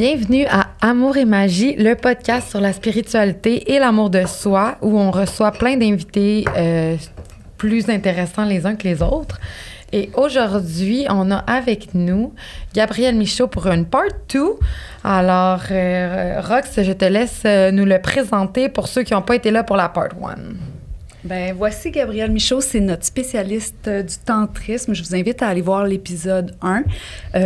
Bienvenue à Amour et Magie, le podcast sur la spiritualité et l'amour de soi, où on reçoit plein d'invités plus intéressants les uns que les autres. Et aujourd'hui, on a avec nous Gabriel Michaud pour une part 2. Alors, Rox, je te laisse nous le présenter pour ceux qui n'ont pas été là pour la part 1. Ben voici Gabriel Michaud, c'est notre spécialiste du tantrisme. Je vous invite à aller voir l'épisode 1.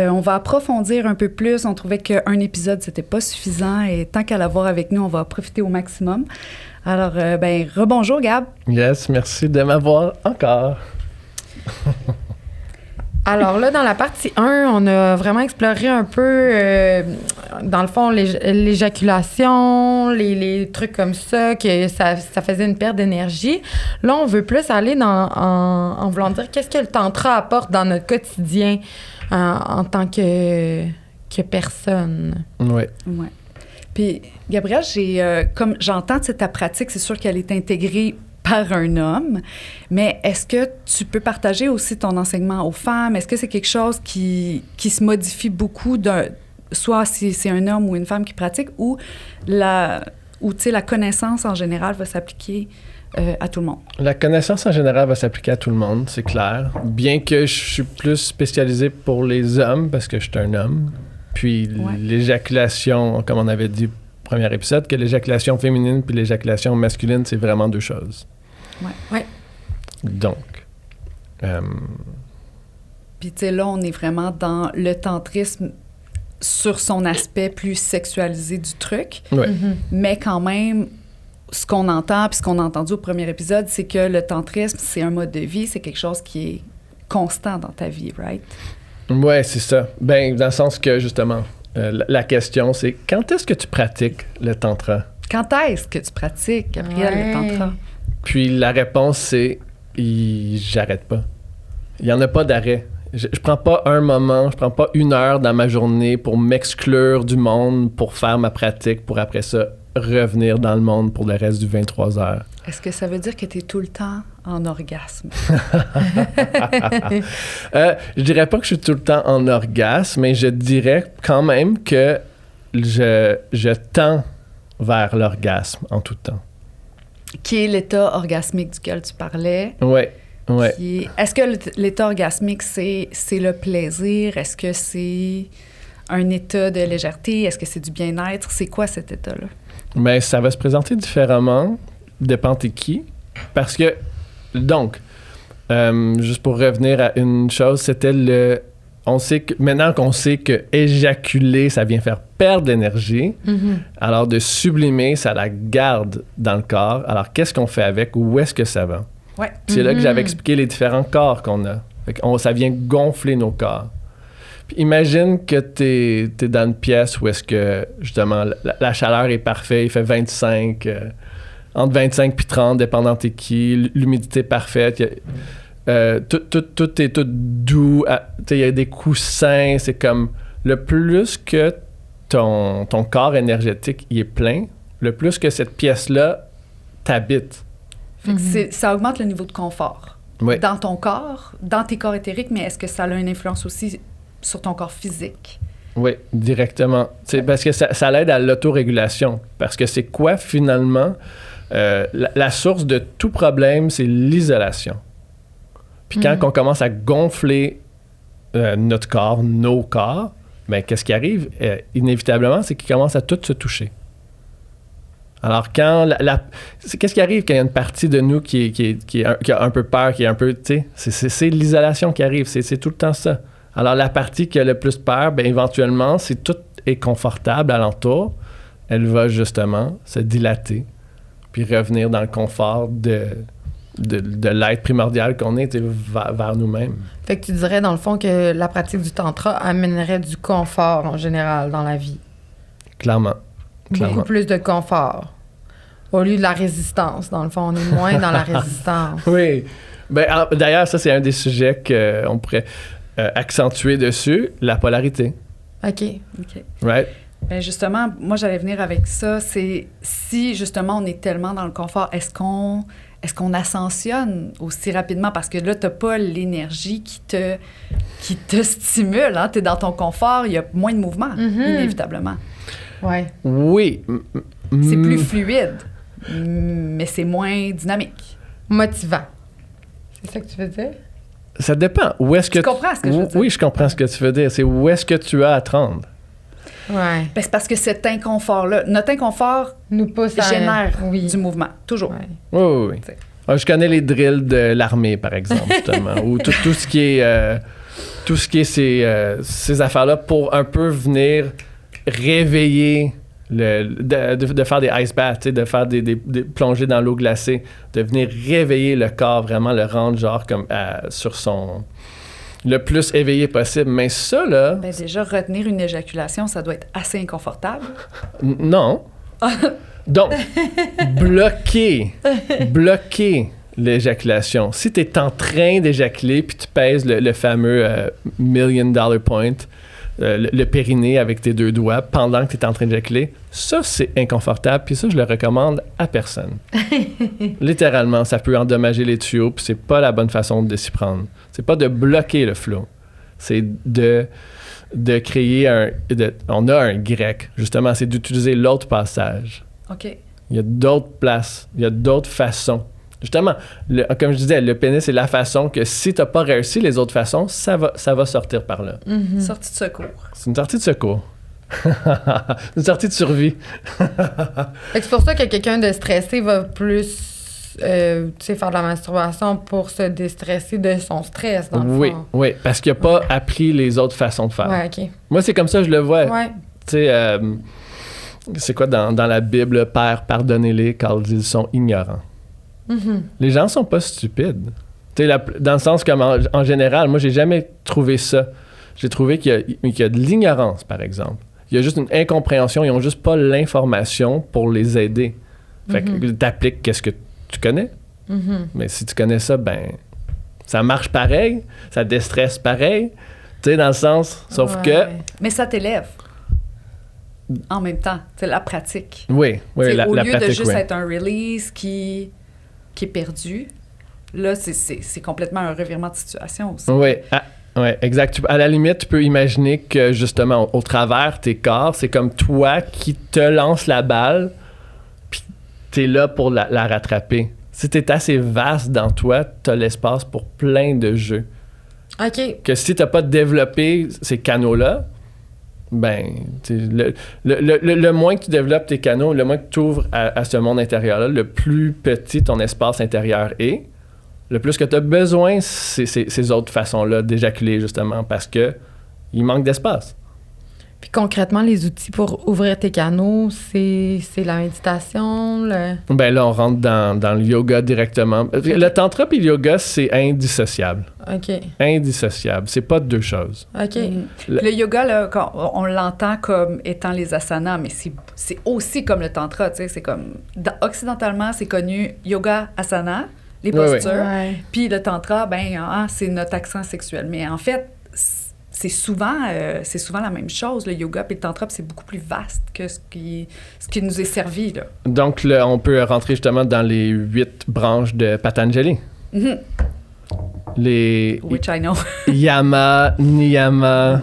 On va approfondir un peu plus. On trouvait qu'un épisode, c'était pas suffisant et tant qu'à l'avoir avec nous, on va profiter au maximum. Alors, rebonjour Gab. Yes, merci de m'avoir encore. Alors là, dans la partie 1, on a vraiment exploré un peu, dans le fond, l'éjaculation, les trucs comme ça, que ça faisait une perte d'énergie. Là, on veut plus aller en voulant dire qu'est-ce que le tantra apporte dans notre quotidien en tant que personne. Oui. Ouais. Puis, Gabriel, comme j'entends ta pratique, c'est sûr qu'elle est intégrée par un homme, mais est-ce que tu peux partager aussi ton enseignement aux femmes? Est-ce que c'est quelque chose qui se modifie beaucoup, soit si c'est un homme ou une femme qui pratique, ou la connaissance en général va s'appliquer à tout le monde? La connaissance en général va s'appliquer à tout le monde, c'est clair. Bien que je suis plus spécialisé pour les hommes, parce que je suis un homme. Puis l'éjaculation, comme on avait dit au premier épisode, que l'éjaculation féminine puis l'éjaculation masculine, c'est vraiment deux choses. Ouais. Donc. Puis, tu sais, là, on est vraiment dans le tantrisme sur son aspect plus sexualisé du truc. Ouais. Mm-hmm. Mais quand même, ce qu'on entend, puis ce qu'on a entendu au premier épisode, c'est que le tantrisme, c'est un mode de vie, c'est quelque chose qui est constant dans ta vie, right? Ouais, c'est ça. Ben, dans le sens que, justement, la question, c'est quand est-ce que tu pratiques le tantra? Quand est-ce que tu pratiques, Gabriel, le tantra? Puis la réponse, c'est j'arrête pas. Il n'y en a pas d'arrêt. Je prends pas un moment, je prends pas une heure dans ma journée pour m'exclure du monde, pour faire ma pratique, pour après ça revenir dans le monde pour le reste du 23 heures. Est-ce que ça veut dire que tu es tout le temps en orgasme? Je dirais pas que je suis tout le temps en orgasme, mais je dirais quand même que je tends vers l'orgasme en tout temps. Qui est l'état orgasmique duquel tu parlais. Oui. Est-ce que l'état orgasmique, c'est le plaisir? Est-ce que c'est un état de légèreté? Est-ce que c'est du bien-être? C'est quoi cet état-là? Bien, ça va se présenter différemment, dépend t'es qui. Parce que, donc, juste pour revenir à une chose, c'était on sait que, maintenant qu'on sait que éjaculer, ça vient faire perdre l'énergie, alors de sublimer, ça la garde dans le corps. Alors, qu'est-ce qu'on fait avec? Où est-ce que ça va? Ouais. C'est là que j'avais expliqué les différents corps qu'on a. Ça vient gonfler nos corps. Puis imagine que t'es dans une pièce où est-ce que, justement, la chaleur est parfaite, il fait 25, entre 25 puis 30, dépendant t'es qui, l'humidité est parfaite, tout est tout doux, il y a des coussins, c'est comme le plus que ton corps énergétique il est plein, le plus que cette pièce-là t'habite. Fait que ça augmente le niveau de confort dans ton corps, dans tes corps éthériques, mais est-ce que ça a une influence aussi sur ton corps physique? Oui, directement. Parce que ça l'aide à l'autorégulation. Parce que c'est quoi finalement? La source de tout problème, c'est l'isolation. Puis quand on commence à gonfler notre corps, nos corps, bien, qu'est-ce qui arrive? Inévitablement, c'est qu'ils commencent à tous se toucher. Alors, qu'est-ce qui arrive quand il y a une partie de nous qui a un peu peur, qui est un peu, tu sais, c'est l'isolation qui arrive, c'est tout le temps ça. Alors, la partie qui a le plus peur, bien, éventuellement, si tout est confortable alentour, elle va justement se dilater, puis revenir dans le confort de l'être primordial qu'on est vers nous-mêmes. Fait que tu dirais, dans le fond, que la pratique du tantra amènerait du confort en général dans la vie. Clairement. Beaucoup plus de confort. Au lieu de la résistance. Dans le fond, on est moins dans la résistance. Oui. Ben, d'ailleurs, ça, c'est un des sujets qu'on pourrait accentuer dessus, la polarité. OK. Right? Bien, justement, moi, j'allais venir avec ça. C'est si, justement, on est tellement dans le confort, est-ce est-ce qu'on ascensionne aussi rapidement? Parce que là, tu n'as pas l'énergie qui te stimule. Hein? Tu es dans ton confort, il y a moins de mouvement, inévitablement. Ouais. Oui. C'est plus fluide, mais c'est moins dynamique. Motivant. C'est ça que tu veux dire? Ça dépend. Où est-ce que Tu comprends ce que je veux dire? Oui, je comprends ce que tu veux dire. C'est où est-ce que tu as à te rendre. Ouais. Ben, c'est parce que cet inconfort-là, notre inconfort Nous pousse à... génère oui. du mouvement, toujours. Ouais. Oui. T'sais. Je connais les drills de l'armée, par exemple, justement, ou tout ce qui est ces affaires-là pour un peu venir réveiller de faire des ice baths, de faire des plongées dans l'eau glacée, de venir réveiller le corps, vraiment le rendre genre comme sur son... le plus éveillé possible. Mais ça, là... Ben, déjà, retenir une éjaculation, ça doit être assez inconfortable. Non. Donc, bloquer l'éjaculation. Si tu es en train d'éjaculer puis tu pèses le fameux $1 million point, le périnée avec tes 2 doigts pendant que tu es en train d'éjaculer, ça, c'est inconfortable. Puis ça, je le recommande à personne. Littéralement, ça peut endommager les tuyaux puis c'est pas la bonne façon de s'y prendre. C'est pas de bloquer le flow. C'est de créer on a un grec, justement, c'est d'utiliser l'autre passage. OK. Il y a d'autres places, il y a d'autres façons. Justement, comme je disais, le pénis, c'est la façon que si tu n'as pas réussi les autres façons, ça va sortir par là. Mm-hmm. Sortie de secours. C'est une sortie de secours. Une sortie de survie. Fait que c'est pour ça que quelqu'un de stressé va plus faire de la masturbation pour se déstresser de son stress, dans le fond. Oui, parce qu'il n'a pas appris les autres façons de faire. Ouais, OK. Moi, c'est comme ça que je le vois. Ouais. Tu sais, c'est quoi dans la Bible, Père, pardonnez-les car ils sont ignorants. Mm-hmm. Les gens sont pas stupides. Tu sais, dans le sens comme en général, moi, j'ai jamais trouvé ça. J'ai trouvé qu'il y a de l'ignorance, par exemple. Il y a juste une incompréhension. Ils ont juste pas l'information pour les aider. Fait que t'appliques qu'est-ce que tu connais. Mm-hmm. Mais si tu connais ça, ben ça marche pareil, ça déstresse pareil. Tu sais, dans le sens, sauf que... Mais ça t'élève. En même temps, c'est la pratique. Oui, Au la lieu pratique, de juste oui. être un release qui est perdu, là, c'est complètement un revirement de situation aussi. Oui, exact. À la limite, tu peux imaginer que justement, au travers tes corps, c'est comme toi qui te lance la balle, puis t'es là pour la rattraper. Si t'es assez vaste dans toi, t'as l'espace pour plein de jeux. OK. Que si t'as pas développé ces canaux-là, ben, le moins que tu développes tes canaux, le moins que tu ouvres à ce monde intérieur-là, le plus petit ton espace intérieur est, le plus que tu as besoin, c'est ces autres façons-là d'éjaculer, justement, parce que il manque d'espace. Puis concrètement, les outils pour ouvrir tes canaux, c'est la méditation, Ben là, on rentre dans le yoga directement. Le tantra et le yoga, c'est indissociable. OK. Indissociable. C'est pas deux choses. OK. Le yoga, là, on l'entend comme étant les asanas, mais c'est aussi comme le tantra, tu sais, c'est comme... Occidentalement, c'est connu yoga, asana, les postures, Ouais. puis le tantra, ben, c'est notre accent sexuel. Mais en fait, c'est souvent la même chose, le yoga, puis le tantra, puis c'est beaucoup plus vaste que ce qui nous est servi, là. Donc, là, on peut rentrer justement dans les 8 branches de Patanjali. Mm-hmm. Les Which I know. Yama, Niyama.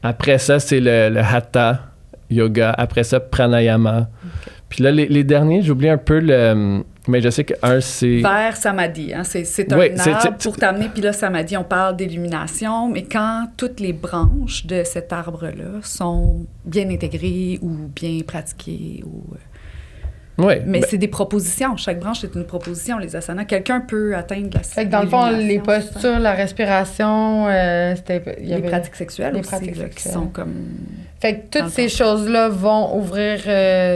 Après ça, c'est le Hatha yoga. Après ça, Pranayama. Okay. Puis là, les derniers, j'oublie un peu le... Mais je sais qu'un, c'est... Vers Samadhi. Hein? C'est un arbre pour t'amener. Puis là, Samadhi, on parle d'illumination. Mais quand toutes les branches de cet arbre-là sont bien intégrées ou bien pratiquées ou... Mais c'est des propositions. Chaque branche, c'est une proposition, les asanas. Quelqu'un peut atteindre la... Fait que dans le fond, les postures, la respiration, les pratiques sexuelles les aussi, pratiques là, qui sont comme... Fait que toutes ces choses-là vont ouvrir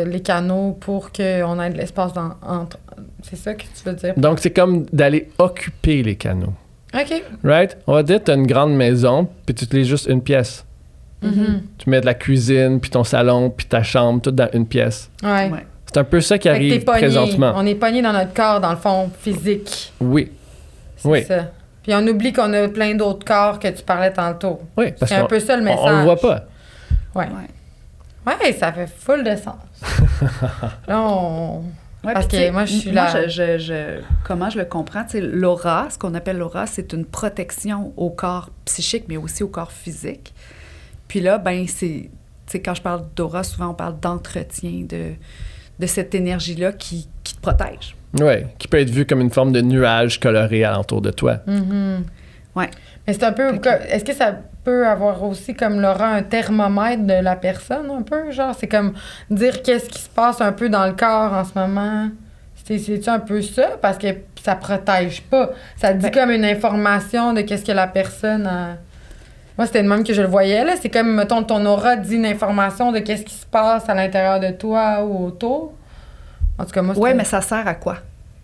les canaux pour qu'on ait de l'espace entre... C'est ça que tu veux dire? Donc, c'est comme d'aller occuper les canaux. OK. Right? On va dire que tu as une grande maison, puis tu utilises juste une pièce. Mm-hmm. Tu mets de la cuisine, puis ton salon, puis ta chambre, tout dans une pièce. Ouais. C'est un peu ça qui arrive présentement. On est pogné dans notre corps, dans le fond, physique. Oui. C'est ça. Puis on oublie qu'on a plein d'autres corps que tu parlais tantôt. Oui, parce c'est un peu ça le message. On le voit pas. Ouais, ça fait full de sens. Là, Ouais, Parce puis, que tu sais, moi, je suis moi, là. comment je le comprends, tu sais, l'aura, ce qu'on appelle l'aura, c'est une protection au corps psychique, mais aussi au corps physique. Puis là, ben c'est, tu sais, quand je parle d'aura, souvent on parle d'entretien de cette énergie-là qui te protège. Oui, qui peut être vu comme une forme de nuage coloré alentour de toi. Ouais. Mais c'est un peu... Est-ce que ça peut avoir aussi comme l'aura un thermomètre de la personne, un peu? Genre, c'est comme dire qu'est-ce qui se passe un peu dans le corps en ce moment. C'est-tu un peu ça? Parce que ça protège pas. Ça dit comme une information de qu'est-ce que la personne a... Moi, c'était le même que je le voyais, là. C'est comme, mettons, ton aura dit une information de qu'est-ce qui se passe à l'intérieur de toi ou autour. En tout cas, moi, Oui, mais ça sert à quoi?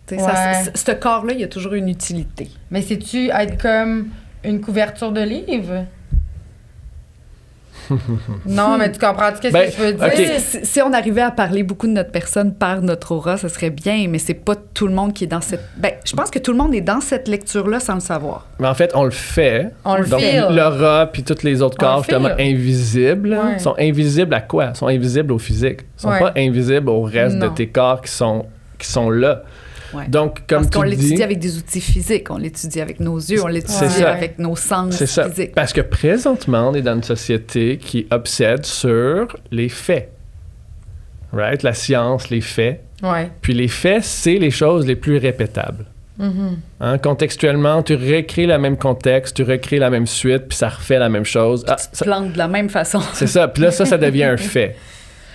Tu sais, ce corps-là, il y a toujours une utilité. Mais c'est-tu être comme une couverture de livre? Non, mais tu comprends qu'est-ce que je veux dire? Okay. Si on arrivait à parler beaucoup de notre personne par notre aura, ça serait bien, mais c'est pas tout le monde qui est dans cette... Ben, je pense que tout le monde est dans cette lecture-là sans le savoir. Mais en fait, on le fait. On le Donc, feel. l'aura puis tous les autres corps, justement, invisibles, sont invisibles à quoi? Sont invisibles au physique. Ils sont pas invisibles au reste de tes corps qui sont là. Ouais. Donc, comme parce qu'on tu l'étudie dis, avec des outils physiques, on l'étudie avec nos yeux, on l'étudie avec nos sens physiques. Parce que présentement, on est dans une société qui obsède sur les faits. Right? La science, les faits. Ouais. Puis les faits, c'est les choses les plus répétables. Hein, contextuellement, tu recrées le même contexte, tu recrées la même suite, puis ça refait la même chose. Tu te plantes de la même façon. C'est ça. Puis là, ça devient un fait.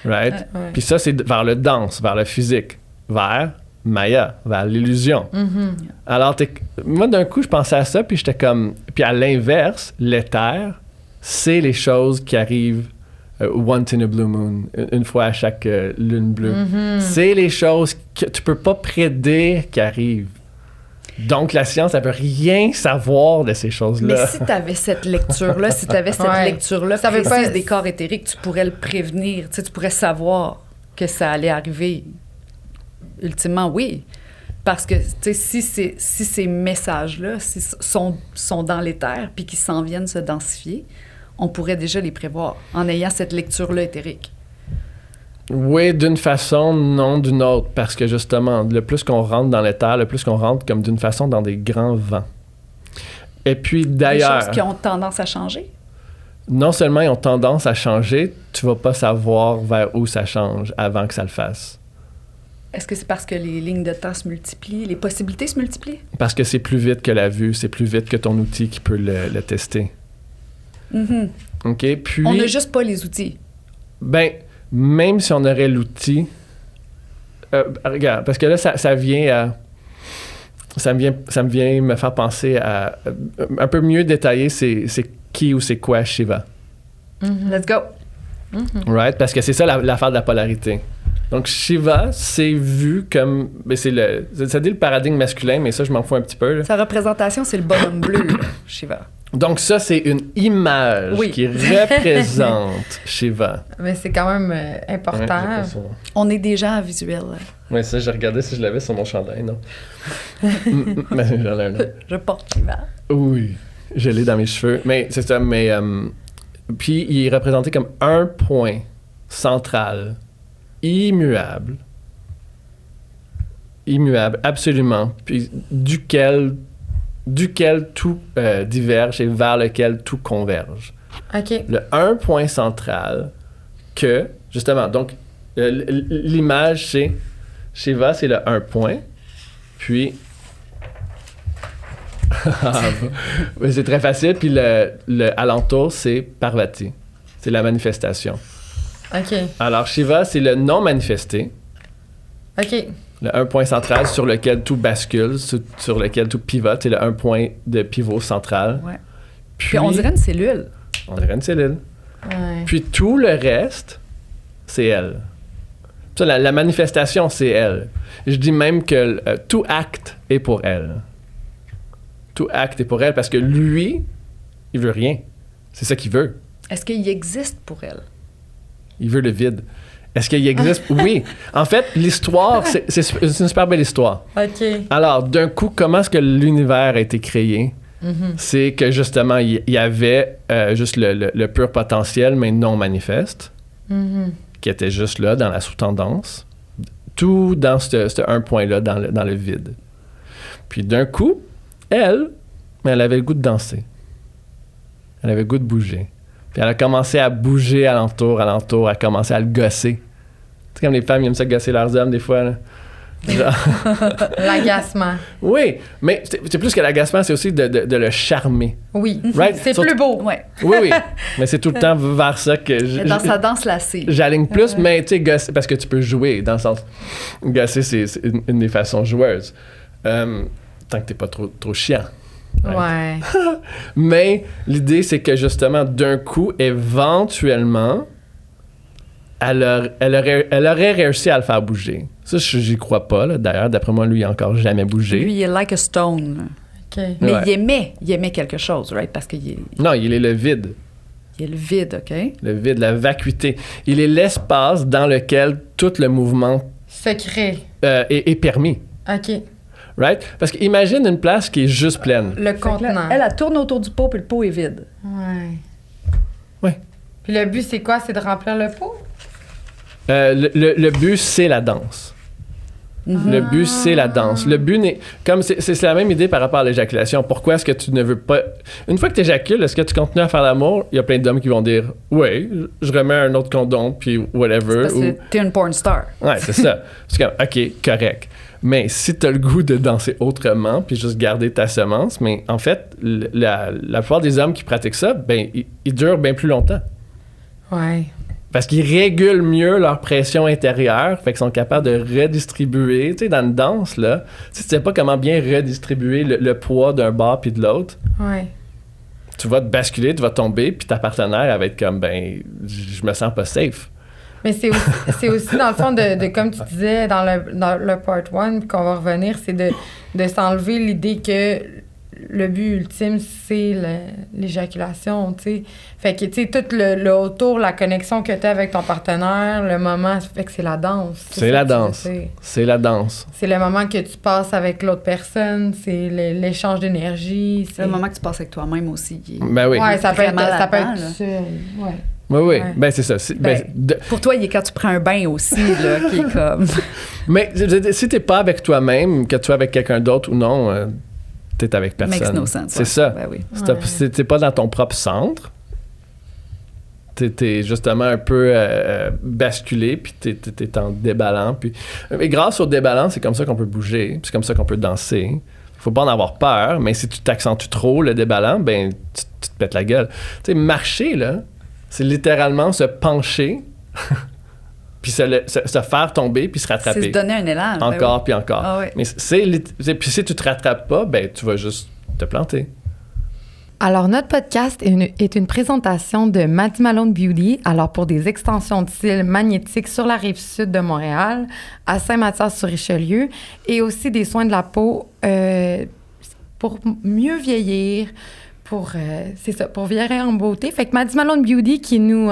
Right? Puis ça, c'est vers le dense, vers le physique, vers Maya, vers l'illusion. Alors, moi, d'un coup, je pensais à ça, puis j'étais comme... Puis à l'inverse, l'éther, c'est les choses qui arrivent once in a blue moon, une fois à chaque lune bleue. C'est les choses que tu peux pas prédire qui arrivent. Donc, la science, elle veut rien savoir de ces choses-là. Mais si tu avais cette lecture-là, lecture-là précise des corps éthériques, tu pourrais le prévenir, tu pourrais savoir que ça allait arriver. Ultimement, oui. Parce que, tu sais, si ces messages-là sont dans l'éther puis qu'ils s'en viennent se densifier, on pourrait déjà les prévoir en ayant cette lecture-là éthérique. Oui, d'une façon, non d'une autre. Parce que, justement, le plus qu'on rentre dans l'éther, le plus qu'on rentre comme d'une façon dans des grands vents. Et puis, d'ailleurs... Des choses qui ont tendance à changer? Non seulement ils ont tendance à changer, tu vas pas savoir vers où ça change avant que ça le fasse. Est-ce que c'est parce que les lignes de temps se multiplient, les possibilités se multiplient? Parce que c'est plus vite que la vue, c'est plus vite que ton outil qui peut le tester. OK? Puis... On n'a juste pas les outils. Ben, même si on aurait l'outil... regarde, parce que là, ça vient me vient me faire penser à... un peu mieux détailler c'est qui ou c'est quoi Shiva. Let's go! Right? Parce que c'est ça l'affaire de la polarité. Donc, Shiva, c'est vu comme... Ben, ça dit le paradigme masculin, mais ça, je m'en fous un petit peu. Là. Sa représentation, c'est le bonhomme bleu, là, Shiva. Donc, ça, c'est une image qui représente Shiva. Mais c'est quand même important. Ouais, on est déjà en visuel. Oui, ça, j'ai regardé si je l'avais sur mon chandail, non? Mais j'en ai un autre. Je porte Shiva. Oui, je l'ai dans mes cheveux. Mais c'est ça, mais... puis, il est représenté comme un point central, immuable, absolument, puis duquel tout diverge et vers lequel tout converge. OK. Le un point central que, justement, donc, l'image, c'est Shiva, c'est le un point, puis... c'est très facile, puis le alentour, c'est Parvati. C'est la manifestation. OK. Alors, Shiva, c'est le non manifesté. OK. Le un point central sur lequel tout bascule, sur lequel tout pivote, c'est le un point de pivot central. Ouais. Puis on dirait une cellule. On dirait une cellule. Ouais. Puis tout le reste, c'est elle. Ça, la manifestation, c'est elle. Je dis même que tout acte est pour elle. Tout acte est pour elle parce que lui, il veut rien. C'est ça qu'il veut. Est-ce qu'il existe pour elle? Il veut le vide. Est-ce qu'il existe? Oui. En fait, l'histoire, c'est une super belle histoire. OK. Alors, d'un coup, comment est-ce que l'univers a été créé? C'est que, justement, il y avait juste le pur potentiel, mais non manifeste, qui était juste là, dans la sous-tendance. tout dans ce un point-là, dans le vide. Puis d'un coup, elle avait le goût de danser. Elle avait le goût de bouger. Puis elle a commencé à bouger alentour, elle a commencé à le gosser. Tu sais, comme les femmes, ils aiment ça gosser leurs hommes, des fois, là. L'agacement. Oui, mais c'est plus que l'agacement, c'est aussi de le charmer. Oui, Right? c'est plus beau. Ouais. Oui, mais c'est tout le temps vers ça que Dans sa danse lassée. j'aligne plus, mais tu sais, gosser, parce que tu peux jouer, dans le sens... Gosser, c'est une des façons joueuses. Tant que t'es pas trop chiant. Ouais. Mais l'idée, c'est que justement, d'un coup, éventuellement, elle aurait réussi à le faire bouger. Ça, j'y crois pas, là. D'ailleurs, d'après moi, lui, il a encore jamais bougé. Lui, il est like a stone. OK. Mais Ouais. il aimait quelque chose, right? Parce qu'il Non, il est le vide. y a le vide, OK? Le vide, la vacuité. Il est l'espace dans lequel tout le mouvement Secret. est permis. OK. Right? Parce qu'imagine une place qui est juste pleine. Le Fait que là, contenant. elle tourne autour du pot, puis le pot est vide. Ouais. Ouais. Puis le but, c'est quoi? C'est de remplir le pot? Le but, c'est la danse. Le but, c'est la danse. Le but n'est... Comme c'est la même idée par rapport à l'éjaculation. Pourquoi est-ce que tu ne veux pas... Une fois que tu éjacules, est-ce que tu continues à faire l'amour? Il y a plein d'hommes qui vont dire « Oui, je remets un autre condom, puis whatever. » Parce que t'es une porn star. Ouais, c'est ça. C'est comme, OK, correct. Mais si tu as le goût de danser autrement, puis juste garder ta semence, mais en fait, la plupart des hommes qui pratiquent ça, ben, ils durent bien plus longtemps. Ouais. Parce qu'ils régulent mieux leur pression intérieure, fait qu'ils sont capables de redistribuer. Tu sais, dans une danse, là, si tu sais pas comment bien redistribuer le poids d'un bord puis de l'autre, Ouais. tu vas te basculer, tu vas tomber, puis ta partenaire, elle va être comme, ben, je me sens pas safe. Mais c'est aussi, dans le fond, de comme tu disais dans le part 1, puis qu'on va revenir, c'est de s'enlever l'idée que le but ultime, c'est l'éjaculation, tu sais. Fait que, tu sais, tout le autour, la connexion que tu as avec ton partenaire, le moment, fait que c'est la danse. C'est la danse. C'est la danse. C'est le moment que tu passes avec l'autre personne, c'est l'échange d'énergie. C'est le moment que tu passes avec toi-même aussi. Ben oui. Ouais, ça peut être Vraiment là-dedans, seul. Ouais. Oui, oui. Ouais. Ben, c'est ça. Pour toi, il est quand tu prends un bain aussi, là, qui est comme... Mais je veux dire, si t'es pas avec toi-même, que tu es avec quelqu'un d'autre ou non, t'es avec personne. Makes no sense. C'est ouais. ça. Ben oui. Si t'es pas dans ton propre centre, t'es justement un peu basculé, puis t'es en déballant. Et grâce au déballant, c'est comme ça qu'on peut bouger, c'est comme ça qu'on peut danser. Faut pas en avoir peur, mais si tu t'accentues trop le déballant, ben tu te pètes la gueule. Tu sais, marcher, là, c'est littéralement se pencher, puis se faire tomber, puis se rattraper. C'est se donner un élan. ben Encore, oui. puis encore. Ah ouais. Mais puis si tu te rattrapes pas, ben tu vas juste te planter. Alors, notre podcast est une présentation de Maddie Malone Beauty. Alors, pour des extensions de cils magnétiques sur la rive sud de Montréal, à Saint-Mathias-sur-Richelieu, et aussi des soins de la peau pour mieux vieillir, c'est ça, pour vieillir en beauté. Fait que Maddie Malone Beauty qui nous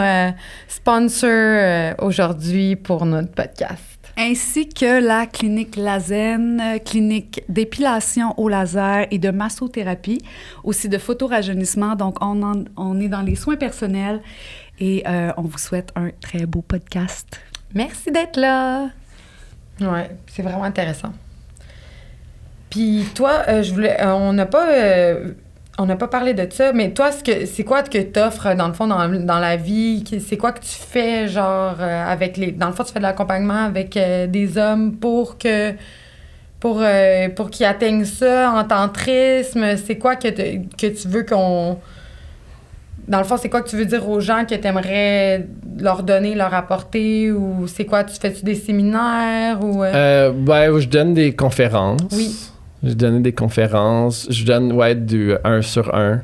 sponsor aujourd'hui pour notre podcast. Ainsi que la clinique Lazen, clinique d'épilation au laser et de massothérapie, aussi de photorajeunissement. Donc, on est dans les soins personnels et on vous souhaite un très beau podcast. Merci d'être là. Ouais, c'est vraiment intéressant. Puis toi, on n'a pas parlé de ça, mais toi, c'est quoi que t'offres, dans le fond, dans la vie? C'est quoi que tu fais, genre, dans le fond, tu fais de l'accompagnement avec des hommes pour qu'ils atteignent ça en tantrisme? C'est quoi que tu veux qu'on... Dans le fond, c'est quoi que tu veux dire aux gens que tu aimerais leur donner, leur apporter? Ou c'est quoi? Fais-tu des séminaires? Ou, Ben, je donne des conférences. Oui. Je donne des conférences. Je donne, du 1 sur 1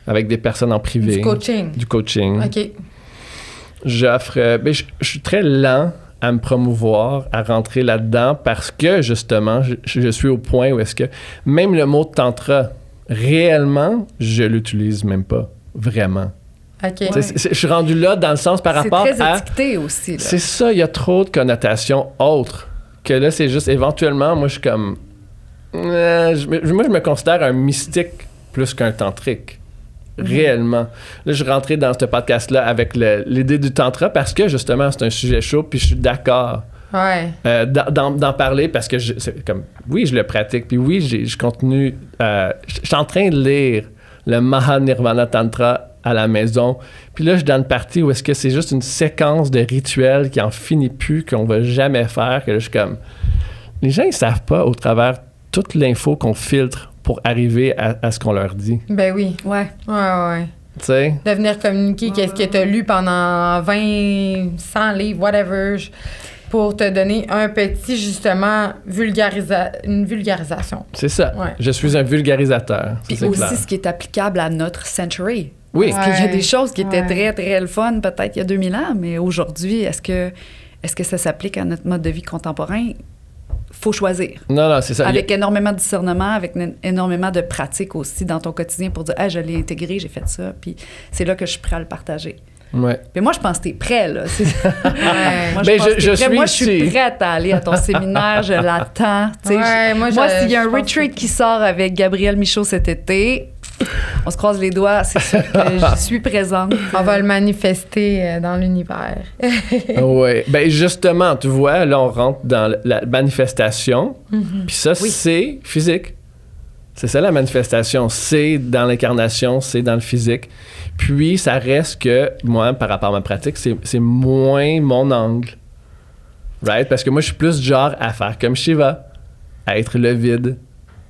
avec des personnes en privé. Du coaching? Du coaching. OK. J'offre... je suis très lent à me promouvoir, à rentrer là-dedans parce que, justement, je suis au point où est-ce que même le mot tantra, réellement, je l'utilise même pas. Vraiment. OK. Ouais. Je suis rendu là dans le sens par rapport C'est très à... étiqueté aussi. Là. C'est ça, il y a trop de connotations autres. Que là, c'est juste, éventuellement, moi, je suis comme... moi, je me considère un mystique plus qu'un tantrique. Réellement. Là, je suis rentré dans ce podcast-là avec l'idée du tantra parce que, justement, c'est un sujet chaud, puis je suis d'accord d'en parler parce que c'est comme, oui, je le pratique, puis oui, je continue. Je suis en train de lire le Mahanirvana Tantra à la maison. Puis là, je suis dans une partie où est-ce que c'est juste une séquence de rituels qui en finit plus, qu'on va jamais faire, que là, je suis comme... Les gens, ils savent pas, au travers toute l'info qu'on filtre pour arriver à ce qu'on leur dit. Ben oui. Ouais. Tu sais? De venir communiquer qu'est-ce que tu as lu pendant 20, 100 livres, whatever, pour te donner un petit, justement, une vulgarisation. C'est ça. Ouais. Je suis un vulgarisateur. Puis c'est aussi clair. ce qui est applicable à notre century. Oui. Parce qu'il y a des choses qui étaient Ouais. très, très le fun peut-être il y a 2000 ans, mais aujourd'hui, est-ce que ça s'applique à notre mode de vie contemporain? Faut choisir. Non, c'est ça. Avec énormément de discernement, avec énormément de pratique aussi dans ton quotidien pour dire « Ah, je l'ai intégré, j'ai fait ça. » Puis c'est là que je suis prêt à le partager. Ouais. Mais moi, je pense que t'es prêt, là. Moi, Ben, pense que t'es prêt. Moi, je suis ici. prête à aller à ton séminaire, je l'attends. Tu sais, Ouais, moi, s'il y a un je pense retreat que- qui sort avec Gabriel Michaud cet été, on se croise les doigts, c'est sûr que je suis présente. On va le manifester dans l'univers. Oui. Ben justement, tu vois, là, on rentre dans la manifestation. Puis ça, c'est physique. C'est ça, la manifestation. C'est dans l'incarnation, c'est dans le physique. Puis, ça reste que, moi, par rapport à ma pratique, c'est moins mon angle. Right? Parce que moi, je suis plus du genre à faire comme Shiva, à être le vide,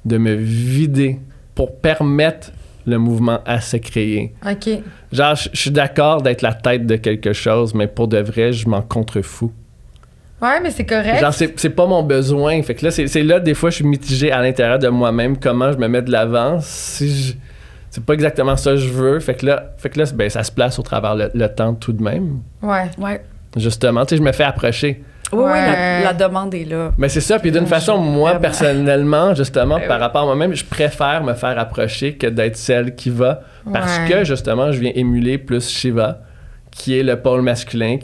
de me vider pour permettre le mouvement à se créer. OK. Genre, je suis d'accord d'être la tête de quelque chose, mais pour de vrai, je m'en contrefous. Ouais, mais c'est correct. Genre, c'est pas mon besoin. Fait que là, c'est là, des fois, je suis mitigé à l'intérieur de moi-même, comment je me mets de l'avant. C'est pas exactement ça que je veux. Fait que là ben, ça se place au travers le temps tout de même. Ouais. Ouais. Justement, tu sais, je me fais approcher. Oui, Ouais. la demande est là. Mais c'est ça, puis d'une façon, moi, Vraiment. personnellement, justement, Ben par oui. rapport à moi-même, je préfère me faire approcher que d'être celle qui va. Parce Ouais. que, justement, je viens émuler plus Shiva, qui est le pôle masculin.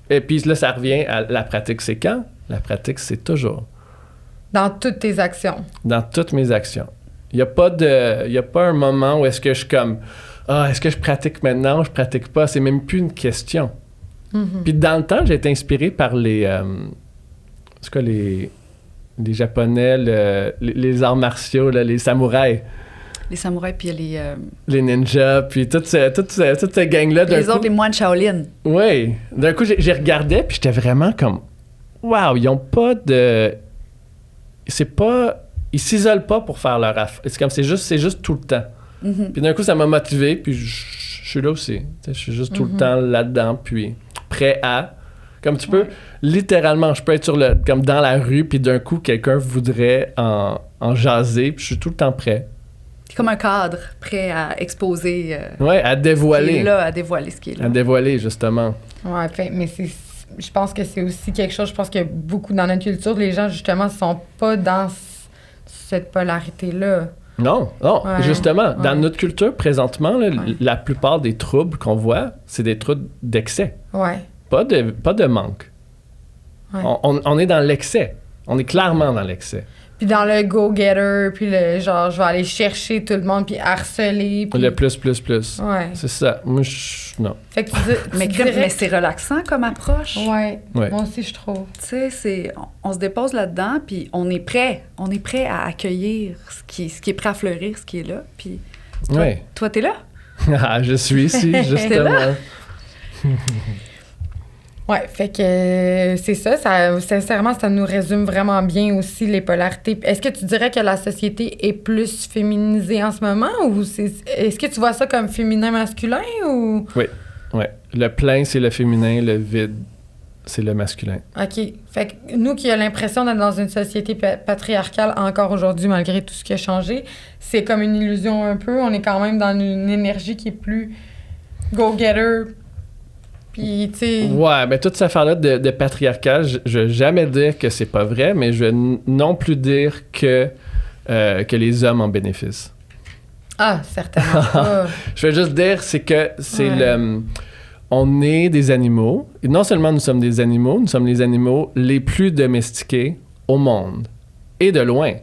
Et puis là, ça revient à la pratique, c'est quand? La pratique, c'est toujours. Dans toutes tes actions. Dans toutes mes actions. Il n'y a pas un moment où est-ce que je suis comme est-ce que je pratique maintenant? Je pratique pas. C'est même plus une question. Puis dans le temps, j'ai été inspiré par les Japonais, les arts martiaux, là, les samouraïs, Les samouraïs, puis il y a les ninjas, puis toute cette gang-là. les autres, les moines Shaolin. Oui. D'un coup, j'ai regardé, puis j'étais vraiment comme waouh, ils ont pas de. C'est pas. Ils s'isolent pas pour faire leur affaire. C'est comme c'est juste tout le temps. Puis d'un coup, ça m'a motivé, puis je suis là aussi. Tu sais, je suis juste tout le temps là-dedans, puis prêt à. Comme tu peux, littéralement, je peux être comme dans la rue, puis d'un coup, quelqu'un voudrait en jaser, puis je suis tout le temps prêt. C'est comme un cadre prêt à exposer. Ouais, à Qui dévoiler. est là, à dévoiler ce qui est là. À dévoiler, justement. Ouais, mais je pense que c'est aussi quelque chose, je pense que beaucoup dans notre culture, les gens, justement, sont pas dans cette polarité-là. Non, Ouais, justement, dans ouais. notre culture, présentement, là, Ouais. la plupart des troubles qu'on voit, c'est des troubles d'excès, Ouais. pas de manque. Ouais. On est dans l'excès. On est clairement dans l'excès. Puis dans le go-getter, puis le genre, je vais aller chercher tout le monde, puis harceler. Puis... Le plus. Ouais. C'est ça. Moi, non. Fait que Mais tu dirais... mais c'est relaxant comme approche. Ouais. Ouais. Moi aussi, je trouve. Tu sais, on se dépose là-dedans, puis on est prêt. On est prêt à accueillir ce qui est prêt à fleurir, ce qui est là. Puis Ouais. toi, t'es là? Ah, je suis ici, justement. Ouais, fait que c'est ça, sincèrement, ça nous résume vraiment bien aussi les polarités. Est-ce que tu dirais que la société est plus féminisée en ce moment ou est-ce que tu vois ça comme féminin-masculin ou... Oui. Le plein, c'est le féminin, le vide, c'est le masculin. OK. Fait que nous qui avons l'impression d'être dans une société patriarcale encore aujourd'hui, malgré tout ce qui a changé, c'est comme une illusion un peu. On est quand même dans une énergie qui est plus go-getter. Puis, tu sais... Ouais, mais toute cette affaire-là de patriarcat, je vais jamais dire que c'est pas vrai, mais je vais non plus dire que les hommes en bénéficient. Ah, certainement pas. Je vais juste dire, c'est que c'est Ouais. on est des animaux. Et non seulement nous sommes des animaux, nous sommes les animaux les plus domestiqués au monde. Et de loin.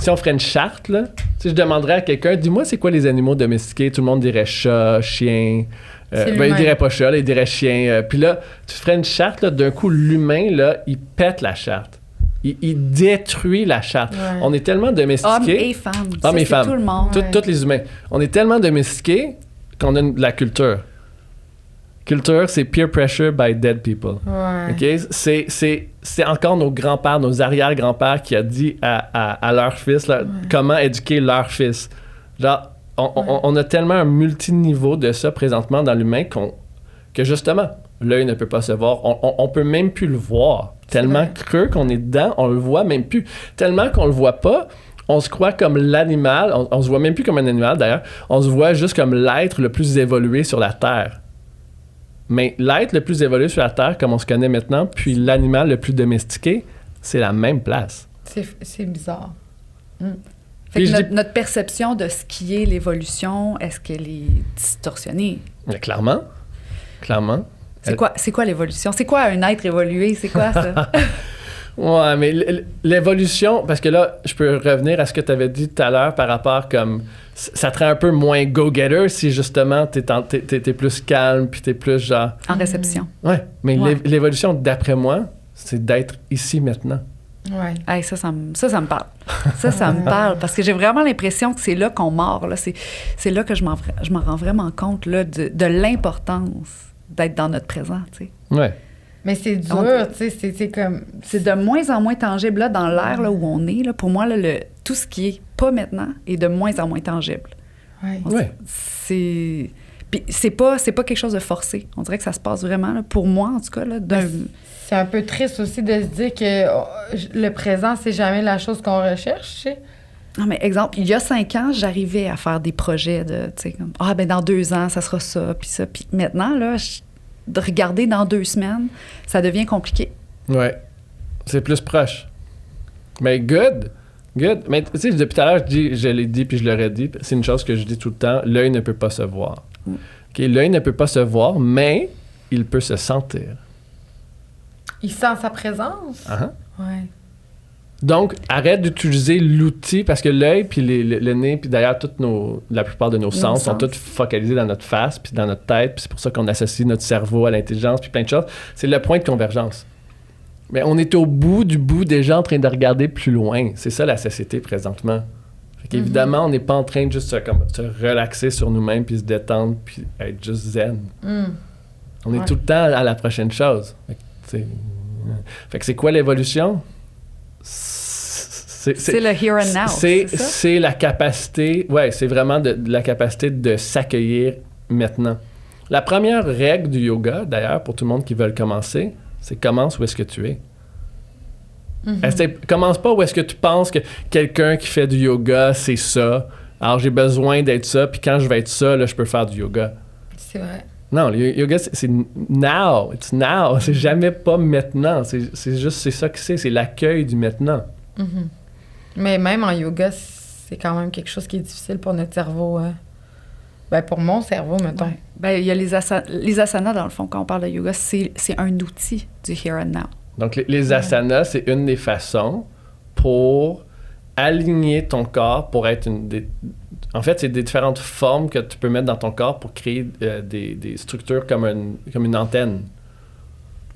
si on ferait une charte, là, je demanderais à quelqu'un, dis-moi c'est quoi les animaux domestiqués? Tout le monde dirait chat, chien. Il dirait pas chat, là, il dirait chien. Puis là, tu ferais une charte, là, d'un coup, l'humain, là, il pète la charte. Il détruit la charte. Ouais. On est tellement domestiqués. Hommes et femmes. Hommes et femmes. Tout le monde. Tous les humains. On est tellement domestiqués qu'on a de la culture. Culture, c'est peer pressure by dead people. Ouais. Okay? C'est encore nos grands-pères, nos arrière-grands-pères qui a dit à leur fils là, comment éduquer leur fils. Genre, on a tellement un multiniveau de ça présentement dans l'humain que justement, l'œil ne peut pas se voir. On peut même plus le voir. Tellement creux qu'on est dedans, on le voit même plus. Tellement qu'on le voit pas, on se croit comme l'animal. On se voit même plus comme un animal d'ailleurs. On se voit juste comme l'être le plus évolué sur la Terre. Mais l'être le plus évolué sur la Terre, comme on se connaît maintenant, puis l'animal le plus domestiqué, c'est la même place. C'est bizarre. Fait que notre perception de ce qui est l'évolution, est-ce qu'elle est distorsionnée? Mais clairement. C'est quoi l'évolution? C'est quoi un être évolué? C'est quoi ça? Ouais, mais l'évolution, parce que là, je peux revenir à ce que tu avais dit tout à l'heure par rapport comme ça te rend un peu moins go-getter si justement t'es plus calme puis t'es plus genre... En réception. Ouais, mais l'évolution, d'après moi, c'est d'être ici maintenant. Ouais. Hey, ça me parle. Ça me parle parce que j'ai vraiment l'impression que c'est là qu'on mord. Là. C'est là que je m'en rends vraiment compte là, de l'importance d'être dans notre présent, tu sais. Ouais. Mais c'est dur, tu sais, c'est comme... C'est de moins en moins tangible, là, dans l'air, là, où on est, là. Pour moi, là, tout ce qui est pas maintenant est de moins en moins tangible. Ouais. Puis c'est pas quelque chose de forcé. On dirait que ça se passe vraiment, là, pour moi, en tout cas, là, c'est un peu triste aussi de se dire que le présent, c'est jamais la chose qu'on recherche, tu sais. Non, mais exemple, il y a 5 ans, j'arrivais à faire des projets de, tu sais, comme, dans 2 ans, ça sera ça, puis ça. Puis maintenant, là, de regarder dans 2 semaines, ça devient compliqué. Ouais. C'est plus proche. Mais good. Mais tu sais, depuis tout à l'heure, je l'ai dit puis je l'aurais dit, c'est une chose que je dis tout le temps, l'œil ne peut pas se voir. Okay? L'œil ne peut pas se voir, mais il peut se sentir. Il sent sa présence? Ouais. Donc, arrête d'utiliser l'outil parce que l'œil puis le nez, puis d'ailleurs, la plupart de nos sens sont tous focalisés dans notre face puis dans notre tête, puis c'est pour ça qu'on associe notre cerveau à l'intelligence puis plein de choses. C'est le point de convergence. Mais on est au bout des gens en train de regarder plus loin. C'est ça la société présentement. Fait qu'évidemment, on n'est pas en train de juste se relaxer sur nous-mêmes puis se détendre puis être juste zen. On est tout le temps à la prochaine chose. Fait que c'est quoi l'évolution? C'est le here and now. C'est la capacité, c'est vraiment de la capacité de s'accueillir maintenant. La première règle du yoga, d'ailleurs, pour tout le monde qui veut commencer, c'est commence où est-ce que tu es. Commence pas où est-ce que tu penses que quelqu'un qui fait du yoga, c'est ça. Alors j'ai besoin d'être ça, puis quand je vais être ça, là, je peux faire du yoga. C'est vrai. Non, le yoga, c'est now. It's now. C'est jamais pas maintenant. C'est juste, c'est ça que c'est l'accueil du maintenant. Mais même en yoga, c'est quand même quelque chose qui est difficile pour notre cerveau. Pour mon cerveau, mettons. Ouais. Il y a les asanas, dans le fond, quand on parle de yoga, c'est un outil du here and now. Donc, les asanas, c'est une des façons pour aligner ton corps pour être En fait, c'est des différentes formes que tu peux mettre dans ton corps pour créer des structures comme une antenne.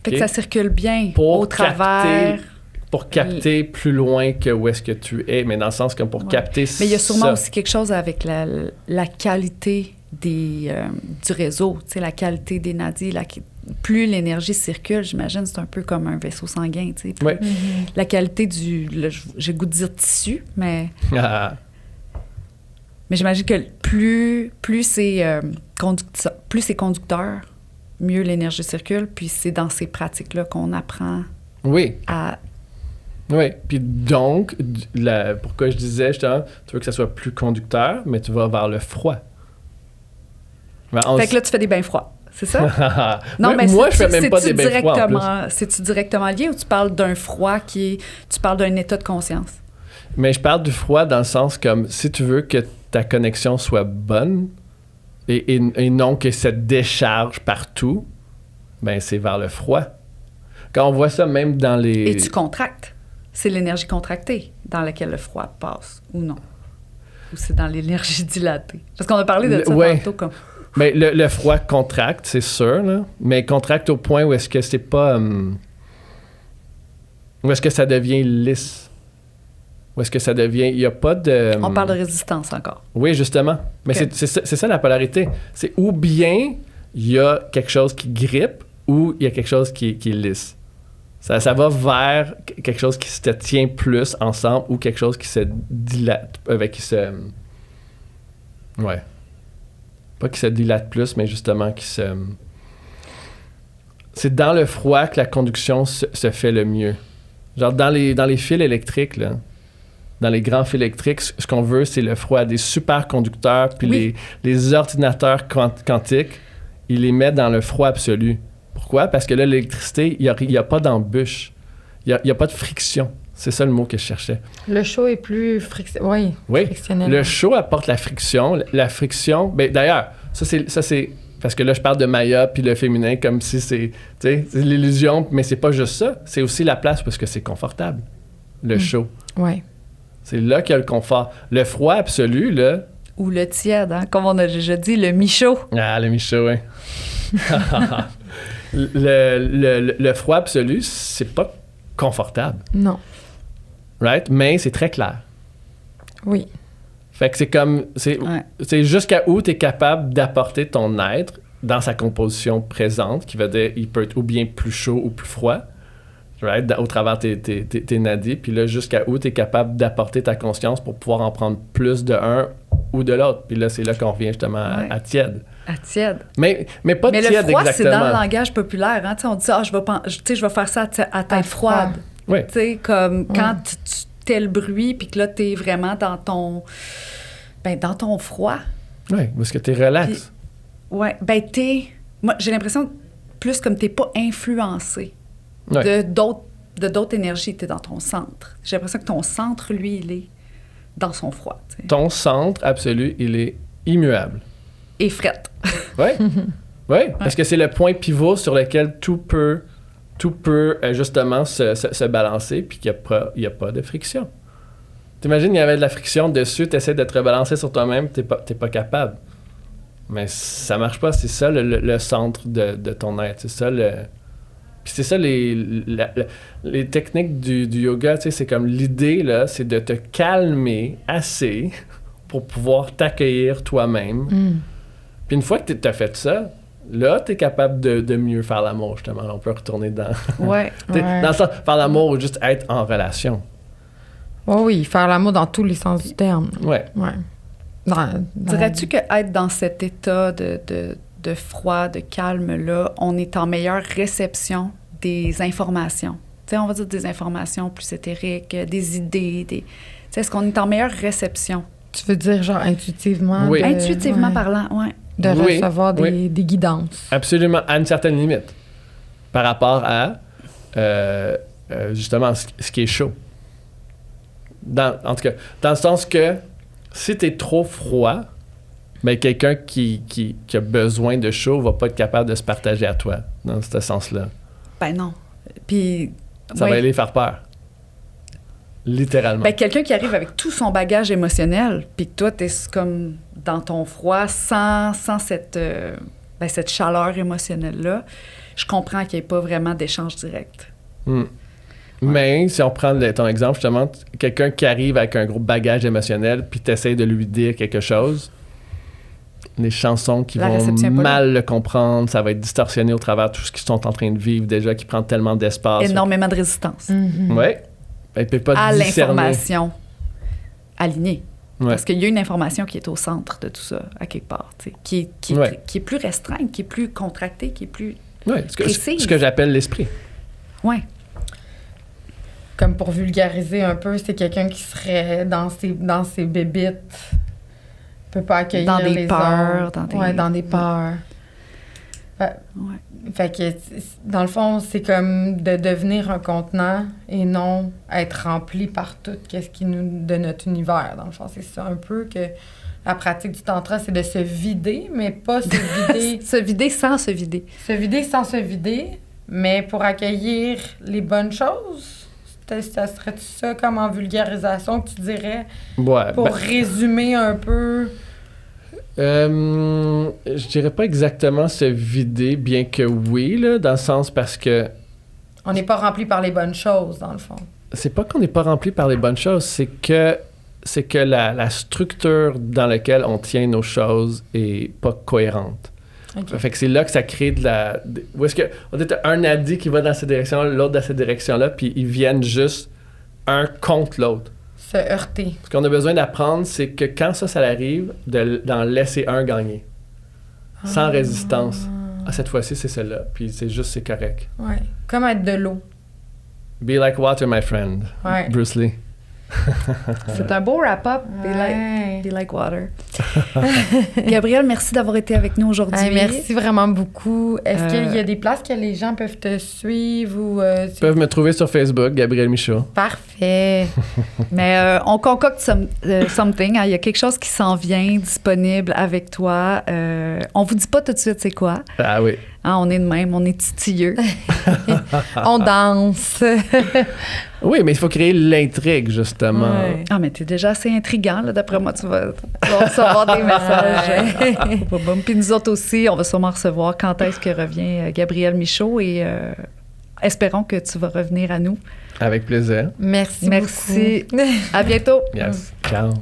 Fait que ça circule bien au travers... Pour capter plus loin que où est-ce que tu es, mais dans le sens comme pour capter ça. Mais il y a sûrement aussi quelque chose avec la qualité du réseau, tu sais, la qualité des nadis. Plus l'énergie circule, j'imagine, c'est un peu comme un vaisseau sanguin, tu sais. La qualité j'ai le goût de dire tissu, mais... Mais j'imagine que plus c'est conducteur, mieux l'énergie circule, puis c'est dans ces pratiques-là qu'on apprend à... Oui, puis donc, pourquoi je disais, justement, tu veux que ça soit plus conducteur, mais tu vas vers le froid. Fait que là, tu fais des bains froids, c'est ça? Non, mais moi, je fais même pas des bains froids, en plus. C'est-tu directement lié ou tu parles d'un froid tu parles d'un état de conscience? Mais je parle du froid dans le sens comme, si tu veux que ta connexion soit bonne et non que ça décharge partout, ben c'est vers le froid. Quand on voit ça même dans les... Et tu contractes. c'est l'énergie contractée dans laquelle le froid passe, ou non? Ou c'est dans l'énergie dilatée? Parce qu'on a parlé de ça tantôt comme... Mais le froid contracte, c'est sûr, là, mais contracte au point où est-ce que c'est pas... où est-ce que ça devient lisse? Où est-ce que ça devient... Il n'y a pas de... On parle de résistance encore. Oui, justement. Mais Okay. c'est ça la polarité. C'est ou bien il y a quelque chose qui grippe ou il y a quelque chose qui est lisse. Ça va vers quelque chose qui se tient plus ensemble ou quelque chose qui se dilate... qui se... Ouais. Pas qui se dilate plus, mais justement qui se... C'est dans le froid que la conduction se fait le mieux. Genre dans les fils électriques, là, dans les grands fils électriques, ce qu'on veut, c'est le froid. Des superconducteurs, puis Oui. les ordinateurs quantiques, ils les mettent dans le froid absolu. Pourquoi? Parce que là, l'électricité, il n'y a pas d'embûche. Il n'y a pas de friction. C'est ça le mot que je cherchais. Le chaud est plus Oui, frictionnel. le chaud apporte la friction. La friction, ben, d'ailleurs, ça c'est parce que là, je parle de Maya puis le féminin comme si c'est l'illusion, mais c'est pas juste ça. C'est aussi la place parce que c'est confortable, le chaud. Oui. C'est là qu'il y a le confort. Le froid absolu, là... Ou le tiède, hein? Comme on a déjà dit, le mi-chaud. Ah, le mi-chaud, oui. le froid absolu, c'est pas confortable. Non. Right? Mais c'est très clair. Oui. Fait que c'est comme... C'est jusqu'à où tu es capable d'apporter ton être dans sa composition présente, qui veut dire il peut être ou bien plus chaud ou plus froid, right? Au travers tes nadis, puis là, jusqu'à où tu es capable d'apporter ta conscience pour pouvoir en prendre plus de un ou de l'autre. Puis là, c'est là qu'on revient justement à tiède. À tiède. Mais pas Mais tiède le froid, exactement. c'est dans le langage populaire. Hein? On dit, je vais faire ça à tête froide. Oui. Tu sais, comme quand tu t'es le bruit, puis que là, t'es vraiment dans ton froid. Oui, parce que t'es relax. Puis, ouais, moi, j'ai l'impression plus comme t'es pas influencé de d'autres énergies. T'es dans ton centre. J'ai l'impression que ton centre, lui, il est dans son froid. T'sais. Ton centre absolu, il est immuable. Et frette. Oui. Oui, parce que c'est le point pivot sur lequel tout peut justement se balancer, puis qu'il n'y a pas de friction. T'imagines, il y avait de la friction dessus, t'essaies de te rebalancer sur toi-même, t'es pas capable. Mais ça marche pas, c'est ça le centre de ton être, c'est ça Puis c'est ça les techniques du yoga, tu sais, c'est comme l'idée, là, c'est de te calmer assez pour pouvoir t'accueillir toi-même. Puis une fois que t'as fait ça, là, t'es capable de mieux faire l'amour, justement. On peut retourner dans... Ouais. Dans le sens, faire l'amour ou juste être en relation. Oh oui, faire l'amour dans tous les sens du terme. Ouais. Dirais-tu que être dans cet état de froid, de calme-là, on est en meilleure réception des informations? Tu sais, on va dire des informations plus éthériques, des idées, Tu sais, est-ce qu'on est en meilleure réception? Tu veux dire, genre, intuitivement? Oui. Intuitivement parlant, oui. De recevoir des guidances. Absolument, à une certaine limite. Par rapport à, justement, ce qui est chaud. En tout cas, dans le sens que si t'es trop froid, ben quelqu'un qui a besoin de chaud va pas être capable de se partager à toi, dans ce sens-là. Ben non. Puis... Ça va aller faire peur. Littéralement. Ben, quelqu'un qui arrive avec tout son bagage émotionnel, puis que toi, t'es comme dans ton froid, sans cette chaleur émotionnelle-là, je comprends qu'il n'y ait pas vraiment d'échange direct. Mais si on prend ton exemple, justement, quelqu'un qui arrive avec un gros bagage émotionnel, puis t'essayes de lui dire quelque chose, les chansons qui vont mal le comprendre, ça va être distorsionné au travers de tout ce qu'ils sont en train de vivre déjà, qui prend tellement d'espace. Énormément de résistance. Oui. Il peut pas à discerner. L'information alignée. Ouais. Parce qu'il y a une information qui est au centre de tout ça, à quelque part, qui est plus restreinte, qui est plus contractée, qui est plus précise. Ce que j'appelle l'esprit. Oui. Comme pour vulgariser un peu, c'est quelqu'un qui serait dans ses bébites, peut pas accueillir dans des les peurs, autres. Dans des peurs. Fait que, dans le fond, c'est comme de devenir un contenant et non être rempli par tout ce qui nous de notre univers. Dans le fond, c'est ça un peu que la pratique du tantra, c'est de se vider, mais pas se vider... se vider sans se vider. Se vider sans se vider, mais pour accueillir les bonnes choses. Peut-être ça serait ça comme en vulgarisation que tu dirais Ouais, pour résumer un peu. Je dirais pas exactement se vider, bien que oui, là, dans le sens parce que On n'est pas rempli par les bonnes choses, dans le fond. c'est pas qu'on n'est pas rempli par les bonnes choses, c'est que la structure dans laquelle on tient nos choses est pas cohérente. OK. Fait que c'est là que ça crée où est-ce que on dit t'as un addict qui va dans cette direction, l'autre dans cette direction-là, puis ils viennent juste un contre l'autre. Se heurter. Ce qu'on a besoin d'apprendre, c'est que quand ça arrive, d'en laisser un gagner. Sans résistance. Ah, cette fois-ci, c'est celle-là. Puis c'est correct. Ouais. Comme être de l'eau. Be like water, my friend. Ouais. Bruce Lee. C'est un beau wrap-up. Ouais. Be like water. Gabrielle, merci d'avoir été avec nous aujourd'hui. Hey, merci vraiment beaucoup. Est-ce qu'il y a des places que les gens peuvent te suivre ou Ils peuvent me trouver sur Facebook, Gabriel Michaud. Parfait. Mais on concocte something. Hein. Il y a quelque chose qui s'en vient disponible avec toi. On vous dit pas tout de suite c'est quoi. Ah oui. Hein, on est de même, on est titilleux. On danse. Oui, mais il faut créer l'intrigue, justement. Ouais. Ah, mais t'es déjà assez intriguant, là. D'après moi, tu vas recevoir des messages. Puis nous autres aussi, on va sûrement recevoir quand est-ce que revient Gabriel Michaud et espérons que tu vas revenir à nous. Avec plaisir. Merci. Merci. Beaucoup. À bientôt. Yes. Ciao.